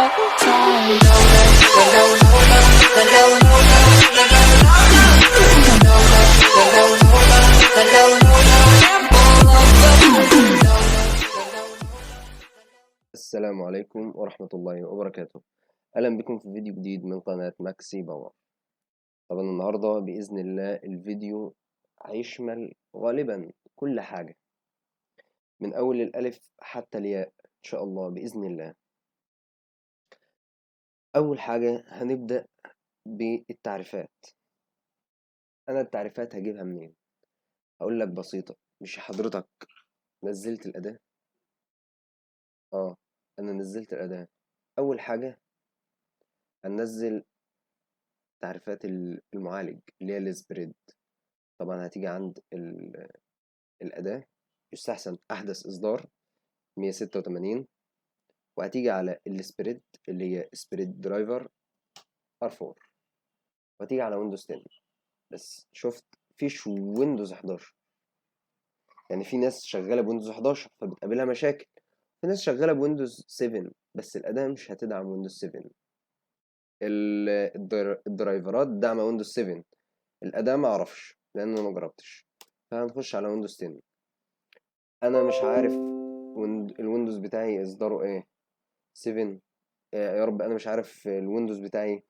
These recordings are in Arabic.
السلام عليكم ورحمة الله وبركاته. أهلا بكم في فيديو جديد من قناة ماكسي باور. طبعا النهاردة بإذن الله الفيديو هيشمل غالبا كل حاجة من أول الألف حتى الياء إن شاء الله بإذن الله. أول حاجة هنبدأ بالتعريفات. أنا التعريفات هجيبها منين؟ هقول لك بسيطة. مش حضرتك نزلت الأداة؟ أنا نزلت الأداة. أول حاجة هننزل تعريفات المعالج اللي هي السبريد. طبعا هتيجي عند الأداة، يستحسن أحدث إصدار 186، وهتيجي على السبريد اللي هي سبريد درايفر R4، وهتيجي على ويندوز 10. بس شفت فيش ويندوز 11، يعني في ناس شغالة بويندوز 11 فبتقابلها مشاكل، في ناس شغالة بويندوز 7 بس الأداة مش هتدعم ويندوز 7. الدرايفرات دعم ويندوز 7، الأداة ما أعرفش لأن أنا ما جربتش. فهنخش على ويندوز 10. أنا مش عارف الويندوز بتاعي إصداره إيه، 7. يا رب انا مش عارف الويندوز بتاعي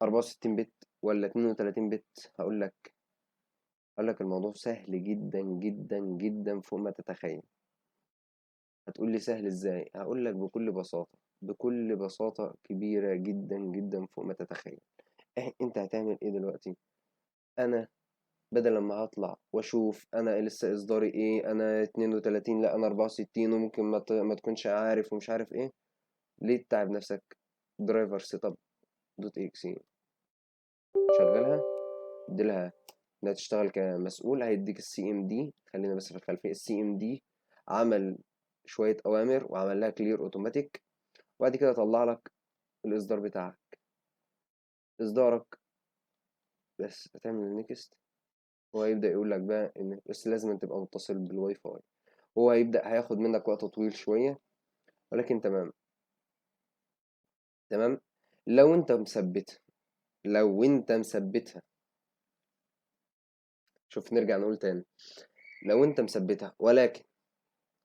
64 بت ولا 32 بت. هقول لك الموضوع سهل جدا جدا جدا فوق ما تتخيل. هتقول لي سهل ازاي؟ هقول لك بكل بساطة، بكل بساطة كبيرة جدا جدا فوق ما تتخيل. انت هتعمل ايه دلوقتي؟ انا بدل ما هطلع واشوف انا لسه اصداري ايه، انا 32 لا انا 64، وممكن ما تكونش عارف ومش عارف ايه، ليه تتعب نفسك؟ درايفر سيت اب دوت اكسي، شغلها، اديلها انها تشتغل كمسؤول. هيديك السي ام دي. خلينا بس في الخلفيه، السي ام دي عمل شويه اوامر وعمل لها كلير اوتوماتيك، وبعد كده طلع لك الاصدار بتاعك، اصدارك. بس هتعمل نيكست، هو هيبدا يقول لك بقى ان بس لازم تبقى متصل بالواي فاي. هو هياخد منك وقت طويل شويه، ولكن تمام. تمام لو انت مثبتها، شوف نرجع نقول تاني، لو انت مثبتها،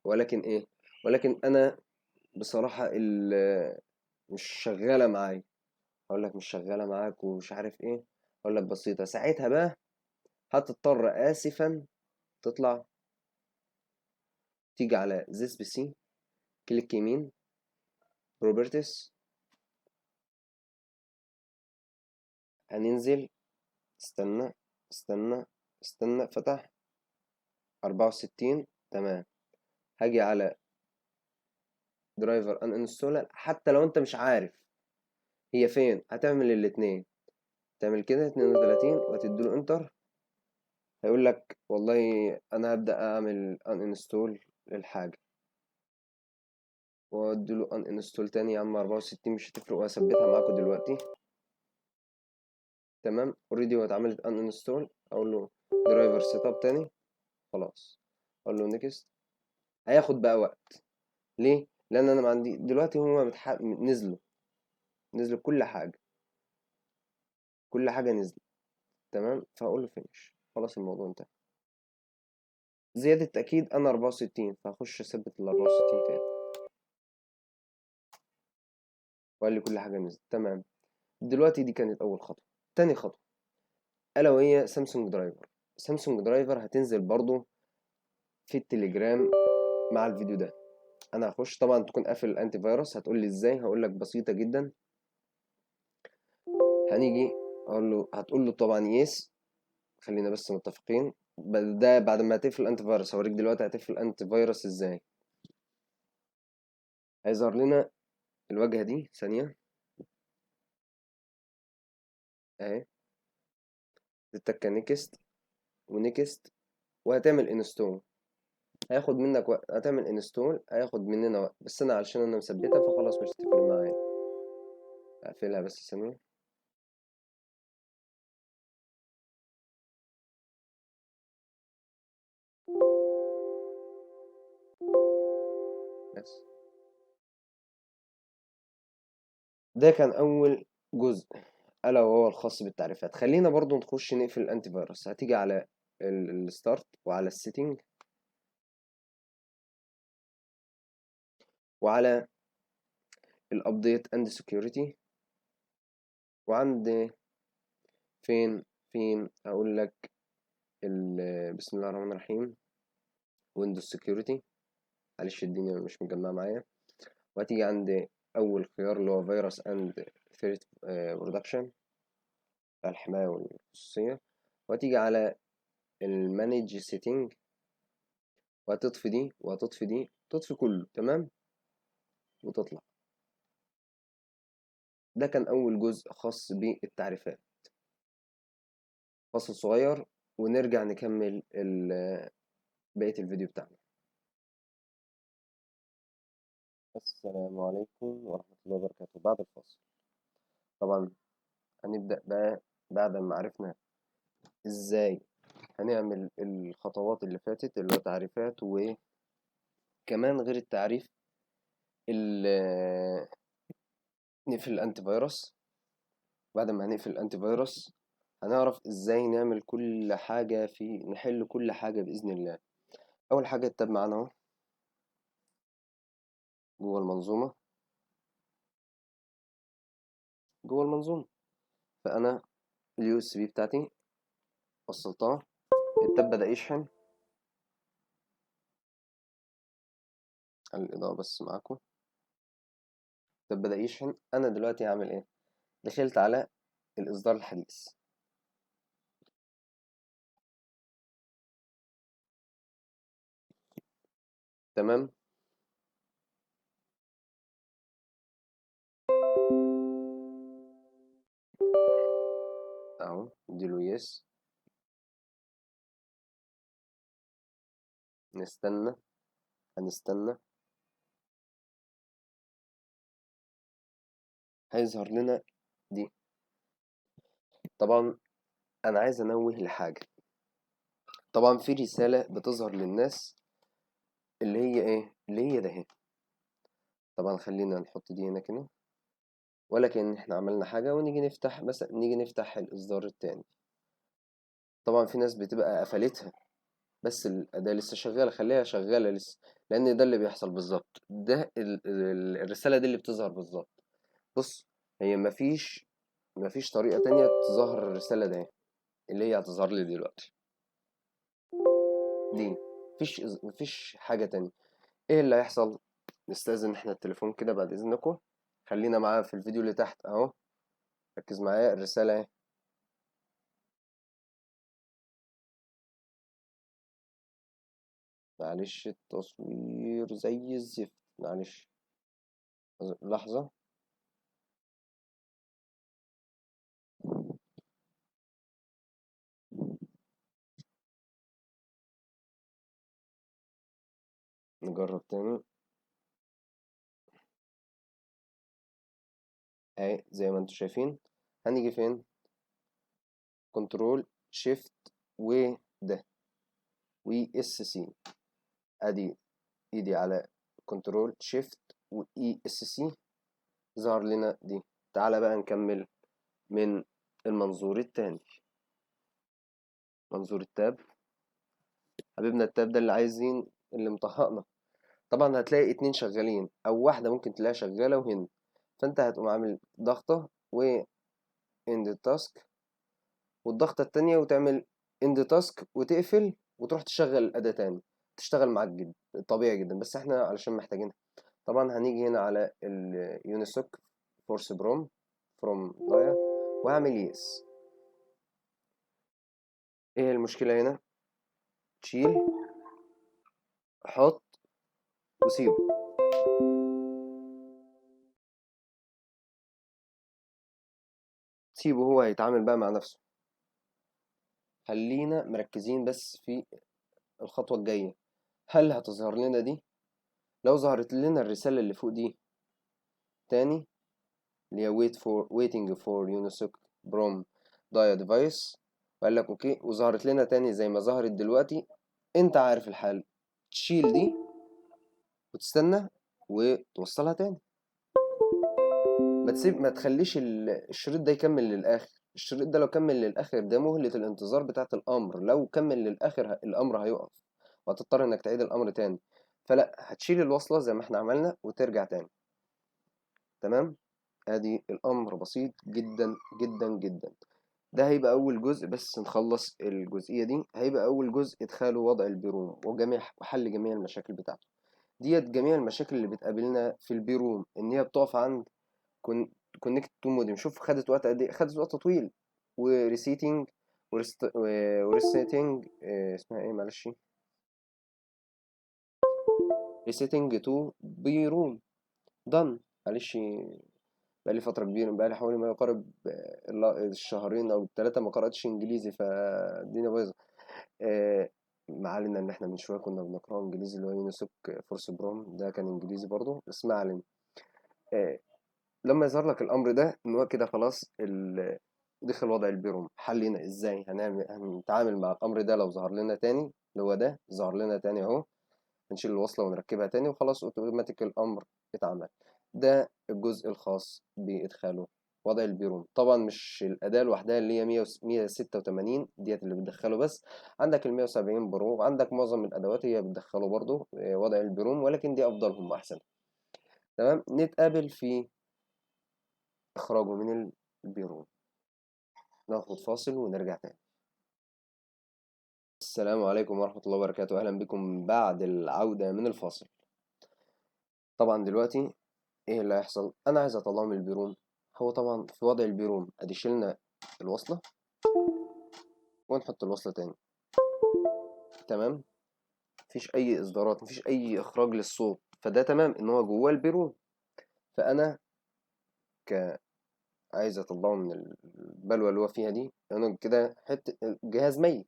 ولكن ايه، ولكن انا بصراحة مش شغالة معايا. هقول لك مش شغالة معاك ومش عارف ايه، هقول لك بسيطة. ساعتها بقى هتضطر آسفا تطلع، تيجي على this PC، كليك يمين، بروبرتيز، هننزل. استنى استنى استنى، فتح 64. تمام. هاجي على درايفر ان انستولر. حتى لو انت مش عارف هي فين، هتعمل الاتنين، تعمل كده 32 وهتديله انتر. هيقول لك والله انا هبدأ اعمل ان انستول للحاجة، واديله ان انستول تاني. يا عم 64 مش هتفرق، وهثبتها معاكم دلوقتي. تمام اوريدي هو اتعملت ان انستول. اقول له درايفر سيت اب تاني، خلاص. اقول له نيكست. هياخد بقى وقت. ليه؟ لان انا ما عندي دلوقتي، هما نزلوا كل حاجة نزلت. تمام. فاقول له فينيش، خلاص الموضوع انتهى. زيادة تأكيد انا 64، فهخش اثبت ال 64 تاني. وقال لي كل حاجة نزلت. تمام. دلوقتي دي كانت أول خطوة. تاني خطوة ألا وهي سامسونج درايفر. سامسونج درايفر هتنزل برضو في التليجرام مع الفيديو ده. أنا هخش، طبعا تكون قافل الأنتي فيروس. هتقول لي إزاي؟ هقول لك بسيطة جدا. هنيجي هتقول له طبعا يس، خلينا بس متفقين. ده بعد ما هتقفل الأنتي فيروس. هوريك دلوقتي هتقفل الأنتي فيروس إزاي. هيظهر لنا الواجهة دي ثانية أهي، تتكة نيكست ونيكست، وهتعمل انستول. هياخد منك وقت، هتعمل انستول هياخد مننا وقت، بس انا علشان انا مثبتها فخلاص مش هتفرق معايا. اقفلها بس ثانية. بس ده كان اول جزء، الا وهو الخاص بالتعريفات. خلينا برضو نخش نقفل الانتي فيروس. هتيجي على الستارت وعلى السيتنج وعلى الابديت اند سكيورتي، وعند فين اقول لك بسم الله الرحمن الرحيم، ويندوز سكيورتي. معلش الدنيا مش مجمعه معايا. وهتيجي عند اول خيار اللي هو فيروس اند ثريت برودكشن، الحمايه والخصوصيه. وهتيجي على المانج سيتنج، وهتطفي دي وهتطفي دي، تطفي كله تمام وتطلع. ده كان اول جزء خاص بالتعريفات، فاصل صغير ونرجع نكمل بقية الفيديو بتاعنا. السلام عليكم ورحمة الله وبركاته. بعد الفاصل طبعا هنبدأ بقى بعد ما عرفنا ازاي هنعمل الخطوات اللي فاتت اللي هو تعريفات، وكمان غير التعريف نقفل الانتي فيروس. بعد ما هنقفل الانتي فيروس هنعرف ازاي نعمل كل حاجة نحل كل حاجة بإذن الله. أول حاجة التاب معانا اهو جوه المنظومة، جوه المنظومة. فأنا اليو اس بي بتاعتي وصلتها، التاب بدأ يشحن. على الإضاءة بس معاكم. التاب بدأ يشحن. أنا دلوقتي هعمل إيه؟ دخلت على الإصدار الحديث. تمام. أهو اديله يس. نستنى، هنستنى، هيظهر لنا دي. طبعا أنا عايز أنوه لحاجة. طبعا في رسالة بتظهر للناس اللي هي إيه؟ اللي هي ده اهي. طبعا خلينا نحط دي هنا كده، ولا كأن احنا عملنا حاجة، ونيجي نفتح مثلا، نيجي نفتح الإصدار التاني. طبعا في ناس بتبقى قفلتها بس الأداة لسه شغالة، خليها شغالة لسه، لأن ده اللي بيحصل بالظبط. ده الرسالة دي اللي بتظهر بالظبط. بص، هي مفيش طريقة تانية تظهر الرسالة دي اللي هي هتظهر لي دلوقتي دي. مفيش حاجة تانية. ايه اللي هيحصل؟ نستأذن احنا التليفون كده بعد إذنكم. خلينا معايا في الفيديو اللي تحت اهو، ركز معايا الرسالة اهي. معلش التصوير زي الزفت، معلش لحظة. نجرب تاني اهي زي ما انتوا شايفين. هنيجي فين؟ كنترول شيفت وده اس سي. ادي ايدي على كنترول شيفت واي اس سي، ظهر لنا دي. تعالى بقى نكمل من المنظور التاني. منظور التاب حبيبنا، التاب ده اللي عايزين، اللي مطهقنا. طبعا هتلاقي اتنين شغالين او واحدة ممكن تلاقيها شغالة وهنا. فانت هتقوم عامل ضغطة و end task، والضغطة التانية وتعمل end task وتقفل وتروح تشغل الأداة تاني، تشتغل معاك جدا طبيعي جدا. بس احنا علشان محتاجينها. طبعا هنيجي هنا على اليونيسوك فورس بروم فروم ضايع، وهعمل يس. ايه المشكلة هنا؟ تشيل، حط، وسيبه. سيبه هو هيتعامل بقى مع نفسه. خلينا مركزين بس في الخطوة الجاية. هل هتظهر لنا دي؟ لو ظهرت لنا الرسالة اللي فوق دي تاني، اللي هي waiting for Unisoc Brom Dia Device، وقال لك اوكي، وظهرت لنا تاني زي ما ظهرت دلوقتي، انت عارف الحل. تشيل دي وتستنى وتوصلها تاني ما تخليش الشريط ده يكمل للآخر. الشريط ده لو كمل للآخر ده مهلة الانتظار بتاعة الأمر، لو كمل للآخر الأمر هيقف وهتضطر إنك تعيد الأمر تاني. فلا، هتشيل الوصلة زي ما احنا عملنا وترجع تاني. تمام. ادي الأمر بسيط جدا جدا جدا. ده هيبقى أول جزء، بس نخلص الجزئية دي. هيبقى أول جزء إدخال ووضع البيروم وحل جميع المشاكل بتاعته. ديت جميع المشاكل اللي بتقابلنا في البيروم، إن هي بتقف عند كونكت تو مودم. شوف خدت وقت قد ايه، خدت وقت طويل. وريسيتنج وريسيتنج اسمها ايه معلش، ريسيتنج تو بيروم دان. معلش، بقالي فترة كبيرة، بقالي حوالي ما يقارب الشهرين أو الثلاثة ما قرأتش إنجليزي، فالدنيا بايظة. ما علينا إن إحنا من شوية كنا بنقرأ إنجليزي، اللي هو يونيسوك فورس بروم، ده كان إنجليزي برضه، بس ما علينا. آه، لما يظهر لك الامر ده ان هو كده خلاص دخل وضع البيروم. حلينا ازاي؟ هنتعامل مع الامر ده لو ظهر لنا تاني، اللي هو ده ظهر لنا تاني اهو. هنشيل الوصلة ونركبها تاني وخلاص، اوتوماتيك الامر اتعمل. ده الجزء الخاص بادخاله وضع البيروم. طبعا مش الاداة لوحدها اللي هي 186 ديت اللي بتدخله بس، عندك ال 170 برو، وعندك معظم الادوات هي بتدخله برضو وضع البيروم، ولكن دي افضلهم واحسن. تمام. نتقابل في إخراجه من البيرو. ناخد فاصل ونرجع تاني. السلام عليكم ورحمة الله وبركاته، أهلا بكم بعد العودة من الفاصل. طبعا دلوقتي إيه اللي هيحصل؟ أنا عايز أطلعه من البيروم. هو طبعا في وضع البيروم أدي شلنا الوصلة ونحط الوصلة تاني. تمام. مفيش أي إصدارات، مفيش أي إخراج للصوت، فده تمام إن هو جوه البيروم. فأنا عايز أطلعه من البلوة اللي هو فيها دي، أنا كده حتة جهاز ميت.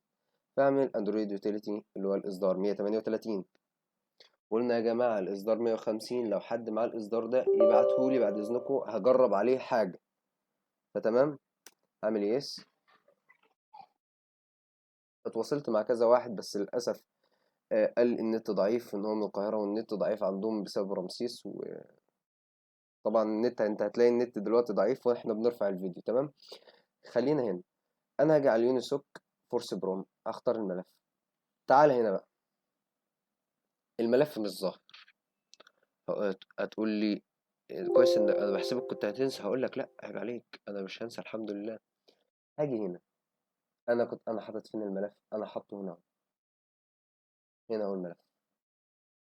فاعمل اندرويد يوتيليتي اللي هو الاصدار 138. قلنا يا جماعه الاصدار 150، لو حد معاه الاصدار ده يبعتهولي بعد اذنكم، هجرب عليه حاجه. فتمام. اعمل يس. اتواصلت مع كذا واحد بس للاسف قال النت ضعيف، ان هو من القاهره والنت ضعيف عندهم بسبب رمسيس. وطبعا النت، انت هتلاقي النت دلوقتي ضعيف واحنا بنرفع الفيديو. تمام. خلينا هنا. انا هاجي على اليونيسوك فورس بروم، اختار الملف. تعال هنا بقى. الملف مش ظاهر. هتقول لي كويس ان انا بحسبك كنت هتنسى. هقول لك لا، عيب عليك، انا مش هنسى الحمد لله. هاجي هنا. انا حاطط فين الملف؟ انا حاطه هنا. هنا هو الملف.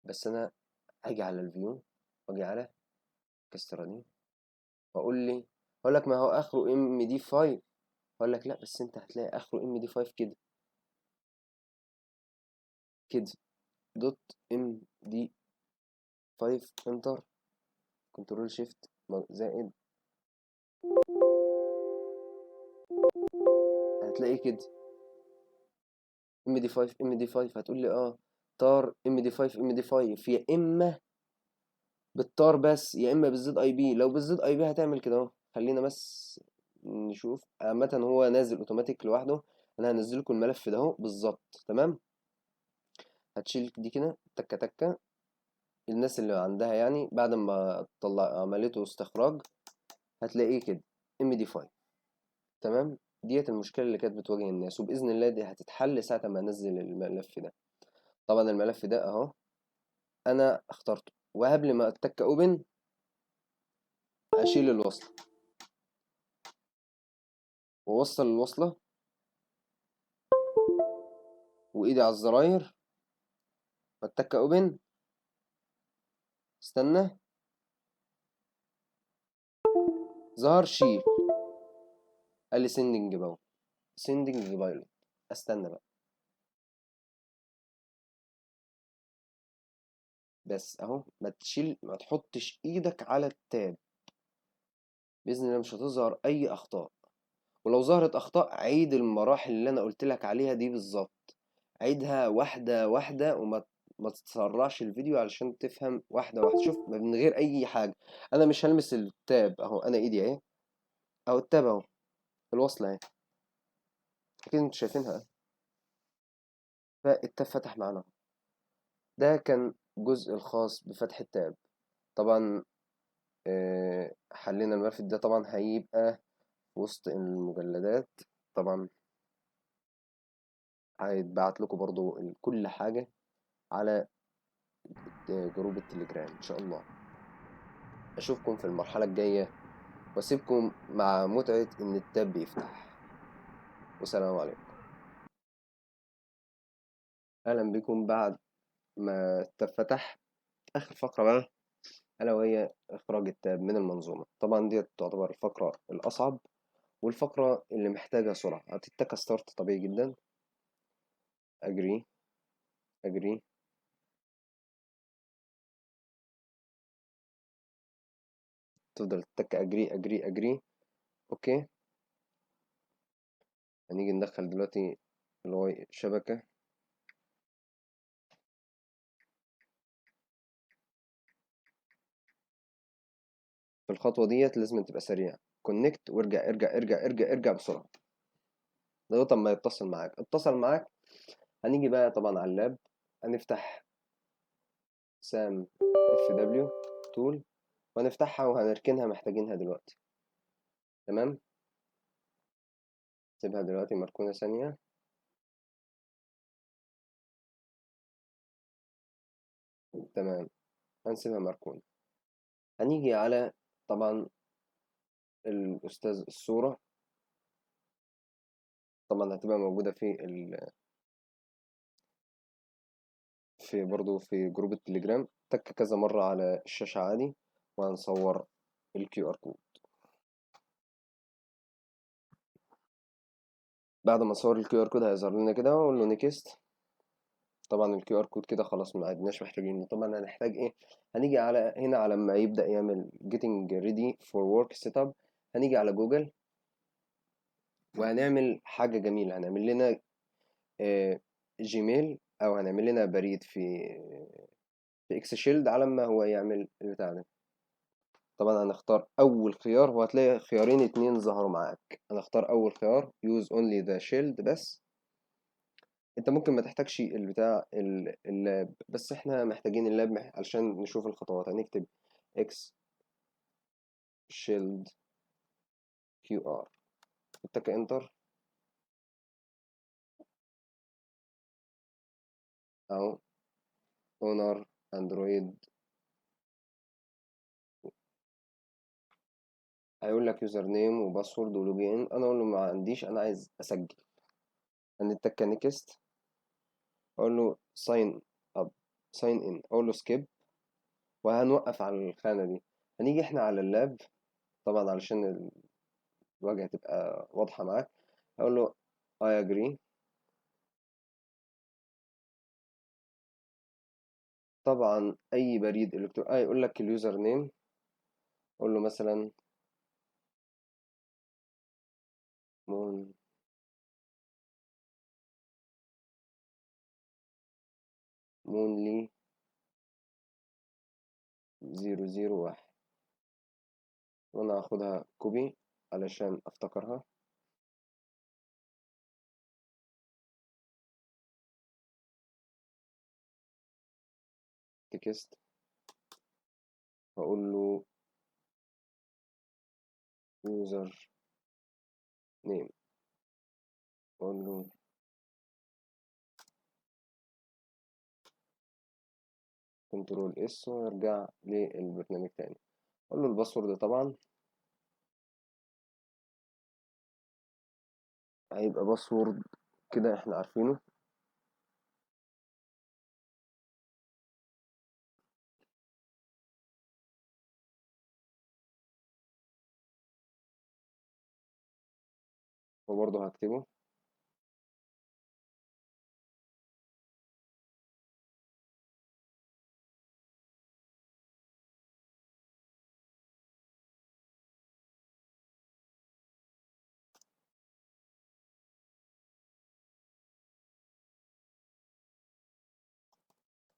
بس انا هاجي على الفيو واجي على كاستراني واقول لي، هقول لك ما هو اخره ام دي 5. هقول لك لا، بس انت هتلاقي اخره ام دي 5 كده كده. دوت ام دي 5 انتر، كنترول شيفت زائد، هتلاقيه كده ام دي 5 ام دي 5. هتقول لي اه طار ام دي 5 ام دي 5، يا اما بالطار بس يا اما بالزد اي بي. لو بالزد اي بي هتعمل كده اهو. خلينا بس نشوف. عامة هو نازل اوتوماتيك لوحده. انا هنزل لكم الملف ده اهو بالظبط. تمام. هتشيل دي كده تكه تكه. الناس اللي عندها يعني بعد ما طلع عملته استخراج هتلاقيه كده ام دي 5. تمام. ديت المشكله اللي كانت بتواجه الناس، وباذن الله دي هتتحل ساعه ما انزل الملف ده. طبعا الملف ده اهو انا اخترته، وقبل ما اتك اوبن اشيل الوصله ووصل الوصله وايدي على الزراير واتك اوبن. استنى. ظهر شيل. قال لي سندنج باو، سندنج بايلوت. استنى بقى. بس اهو ما تشيل، ما تحطش ايدك على التاب، باذن الله مش هتظهر اي اخطاء. ولو ظهرت اخطاء عيد المراحل اللي انا قلت لك عليها دي بالظبط. عيدها واحده واحده، ما تتسرعش الفيديو علشان تفهم واحده واحده. شوف من غير اي حاجه. انا مش هلمس التاب اهو، انا ايدي اهي اهو، التاب اهو، الوصله اهي، اكيد انتوا شايفينها. فالتاب فتح معانا. ده كان الجزء الخاص بفتح التاب. طبعا حلينا الملف ده طبعا هيبقى في وسط المجلدات. طبعا هيتبعت لكم برضو كل حاجة على جروب التليجرام إن شاء الله. أشوفكم في المرحلة الجاية وأسيبكم مع متعة إن التاب بيفتح. والسلام عليكم. أهلا بكم بعد ما التاب فتح. آخر فقرة بقى ألا وهي إخراج التاب من المنظومة. طبعا دي تعتبر الفقرة الأصعب والفقرة اللي محتاجة سرعة. هتتك ستارت طبيعي جدا. أجري أجري. تفضل تتك أجري أجري أجري. أوكي. هنيجي ندخل دلوقتي الواي شبكة. في الخطوة ديت لازم تبقى سريع. كونكت وارجع ارجع ارجع ارجع ارجع بسرعة لغاية ما يتصل معاك. اتصل معاك هنيجي بقى طبعا على اللاب. هنفتح سام اف دبليو تول وهنفتحها وهنركنها محتاجينها دلوقتي. تمام. سيبها دلوقتي مركونة ثانية. تمام. هنسيبها مركونة. هنيجي على طبعا الأستاذ الصورة. طبعا هتبقى موجودة في برضو في جروب التليجرام. تك كذا مرة على الشاشة عادي وهنصور الكيو ار كود. بعد ما نصور الكيو ار كود هيظهر لنا كده واقول له نيكست. طبعا الكيو ار كود كده خلاص ما عدناش محتاجينه. طبعا هنحتاج ايه؟ هنيجي على هنا على ما يبدأ يعمل getting ready for work setup. هنيجي على جوجل وهنعمل حاجة جميلة. هنعمل لنا جيميل او هنعمل لنا بريد في اكس شيلد على ما هو يعمل البتاع ده. طبعا هنختار اول خيار وهتلاقي خيارين اتنين ظهروا معاك. هنختار اول خيار use only the shield بس. انت ممكن ما تحتاجش البتاع اللاب بس احنا محتاجين اللاب علشان نشوف الخطوات. هنكتب x shield qr نتك انتر اهو. اونر اندرويد. هيقول لك يوزر نيم وباسورد ولوجين. انا اقول له ما عنديش انا عايز اسجل. هنتك نيكست. اقول له ساين اب ساين ان. اقول له سكيب وهنوقف على الخانة دي. هنيجي احنا على اللاب طبعا علشان الواجهة تبقى واضحة معاك. هقول له I agree. طبعا أي بريد إلكتروني يقول لك اليوزر نيم. قول له مثلا مون مونلي 001 وأنا هاخدها كوبي علشان أفتكرها. تكست. هقول له يوزر نيم. أقول له كنترول اس وارجع للبرنامج تاني. أقول له الباسورد طبعا هيبقى باسورد كده احنا عارفينه. وبرضه هكتبه.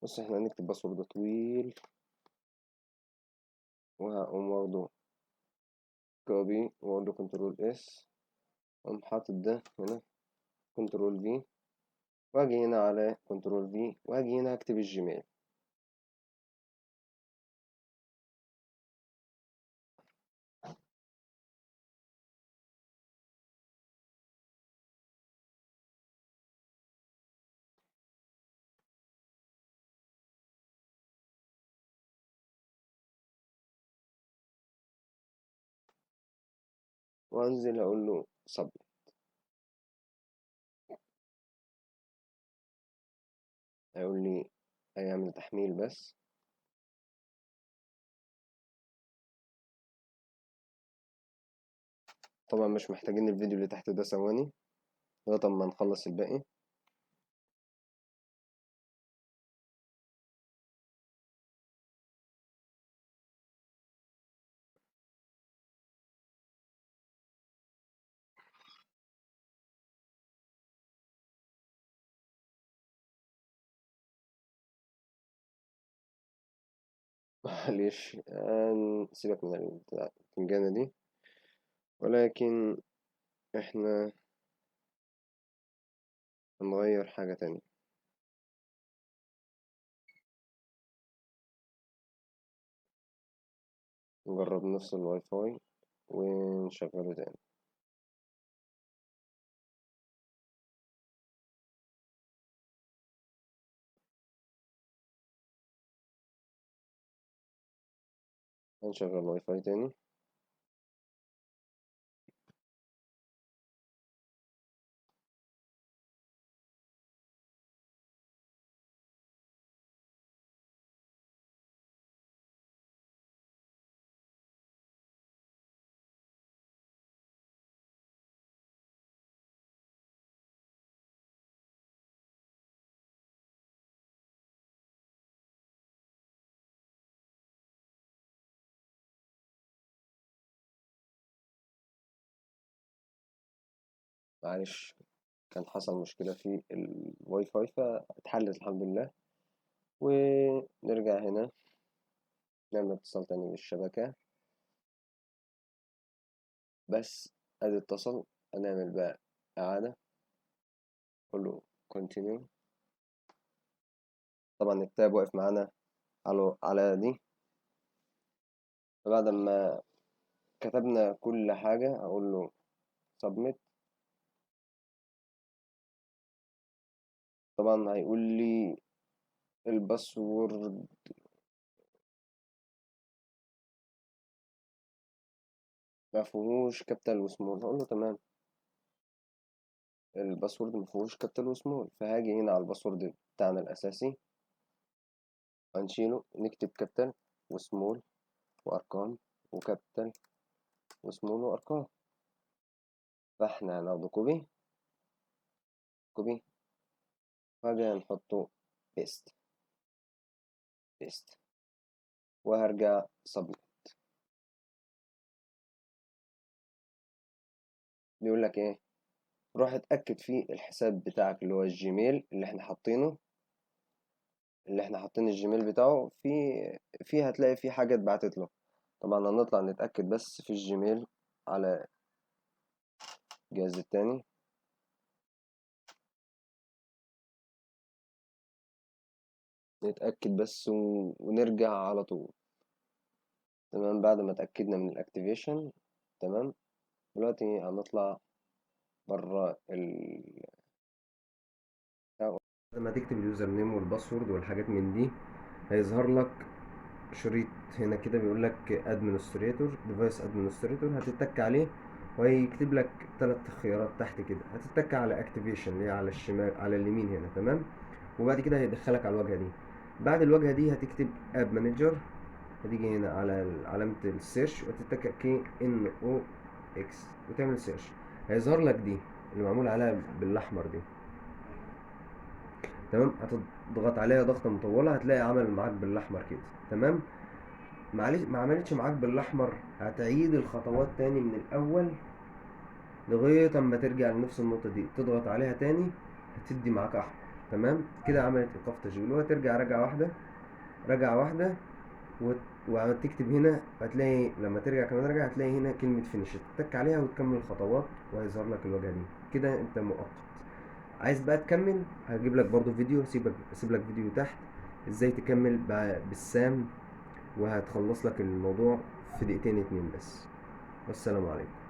بص احنا هنكتب باسورد طويل وهقوم واخده كوبي واقول له كنترول اس واقوم حاطط ده هنا كنترول في واجي هنا على كنترول في واجي هنا اكتب الجيميل. وانزل اقول له صب. هيقول لي هيعمل تحميل بس. طبعا مش محتاجين الفيديو اللي تحت ده ثواني لغاية ما نخلص الباقي. معلش سيبك من البتنجانة دي، ولكن احنا هنغير حاجة تانية. نجرب نفس الواي فاي ونشغله تاني. هنشغل واي فاي تاني. معلش كان حصل مشكلة في الواي فاي فاتحلت الحمد لله. ونرجع هنا نعمل اتصال تاني بالشبكة. بس ادي اتصل. هنعمل بقى إعادة. قول له continue. طبعا التاب واقف معانا على دي. فبعد ما كتبنا كل حاجة أقول له submit. طبعا هيقول لي الباسورد ما فيهوش كابيتال وسمول. هقول له تمام، الباسورد ما فيهوش كابيتال وسمول. فهاجي هنا على الباسورد بتاعنا الأساسي هنشيله، نكتب كابيتال وسمول وأرقام وكابيتال وسمول وأرقام. فاحنا هناخده كوبي كوبي وهاجي هنحطه بيست بيست وهرجع submit. بيقول لك ايه؟ روح اتأكد في الحساب بتاعك اللي هو الجيميل اللي احنا حاطينه، الجيميل بتاعه في هتلاقي فيه حاجة اتبعتت له. طبعا هنطلع نتأكد بس في الجيميل على الجهاز التاني. نتأكد بس ونرجع على طول. تمام، بعد ما اتأكدنا من الاكتيفيشن. تمام، دلوقتي هنطلع بره لما تكتب اليوزر نيم والباسورد والحاجات من دي هيظهر لك شريط هنا كده بيقول لك ادمنستريتور ديفايس ادمنستريتور. هتتك عليه وهيكتب لك 3 خيارات تحت كده. هتتك على اكتيفيشن اللي هي على الشمال على اليمين هنا. تمام، وبعد كده هيدخلك على الواجهه دي. بعد الواجهه دي هتكتب اب مانجر. هتيجي هنا على علامه السيرش وتتك كي ان او اكس وتعمل سيرش. هيظهر لك دي اللي معمول عليها بالاحمر دي. تمام، هتضغط عليها ضغطه مطوله هتلاقي عمل معاك بالاحمر كده. تمام، معلش ما عملتش معاك بالاحمر هتعيد الخطوات تاني من الاول لغايه اما ترجع لنفس النقطه دي تضغط عليها تاني هتدي معاك احمر. تمام كده عملت ايقاف تشغيل. وهترجع رجعه واحده وهتكتب هنا. هتلاقي لما ترجع كمان رجع هتلاقي هنا كلمه فينيش تتك عليها وتكمل الخطوات وهيظهر لك الواجهه دي كده. انت مؤقت. عايز بقى تكمل هجيب لك برضو فيديو. اسيب لك فيديو تحت ازاي تكمل بالسام وهتخلص لك الموضوع في دقيقتين 2 بس. والسلام عليكم.